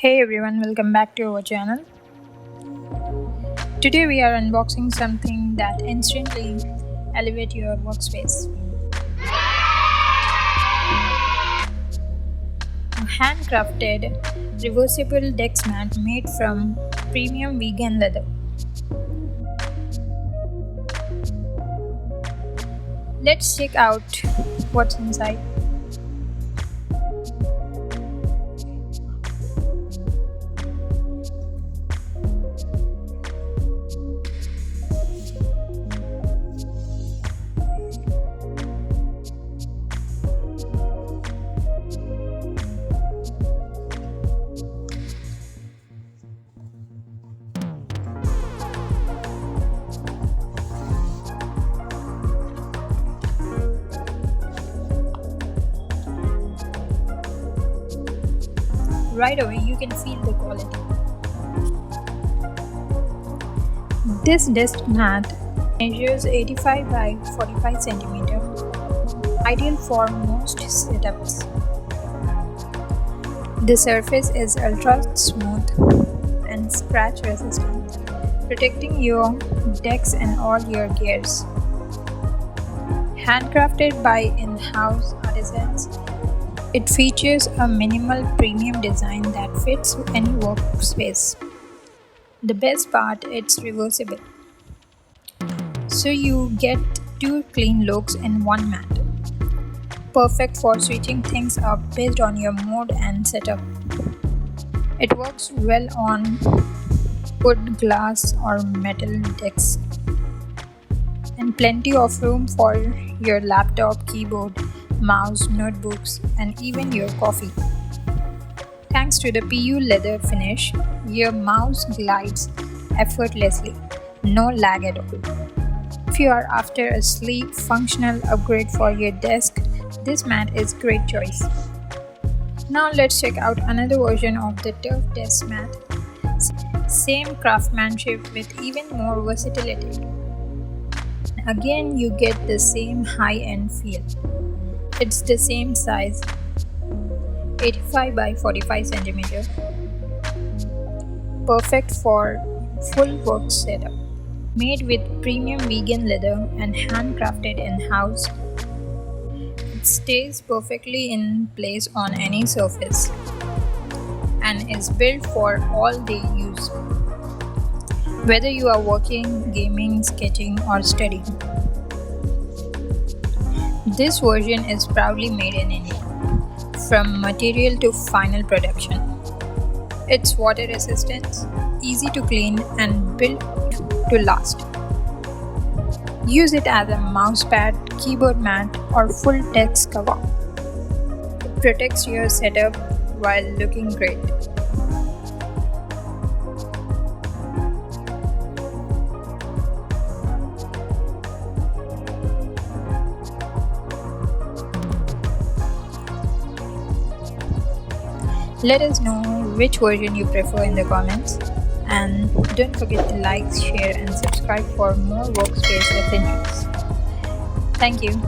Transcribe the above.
Hey everyone, welcome back to our channel. Today we are unboxing something that instantly elevate your workspace. A handcrafted reversible desk mat made from premium vegan leather. Let's check out what's inside. Right away you can feel the quality. This desk mat measures 85 by 45 cm, ideal for most setups. The surface is ultra smooth and scratch resistant, protecting your decks and all your gears. Handcrafted by in-house artisans, it features a minimal premium design that fits any workspace. The best part, it's reversible. So you get two clean looks in one mat. Perfect for switching things up based on your mood and setup. It works well on wood, glass or metal decks. And plenty of room for your laptop, keyboard, mouse, notebooks, and even your coffee. Thanks to the PU leather finish, your mouse glides effortlessly, no lag at all. If you are after a sleek, functional upgrade for your desk, this mat is great choice. Now let's check out another version of the Turf desk mat. Same craftsmanship with even more versatility. Again, you get the same high-end feel. It's the same size, 85 by 45 cm. Perfect for full work setup. Made with premium vegan leather and handcrafted in-house. It stays perfectly in place on any surface and is built for all-day use. Whether you are working, gaming, sketching or studying. This version is proudly made in India, from material to final production. It's water resistant, easy to clean and built to last. Use it as a mousepad, keyboard mat or full desk cover. It protects your setup while looking great. Let us know which version you prefer in the comments, and don't forget to like, share and subscribe for more workspace essentials. Thank you.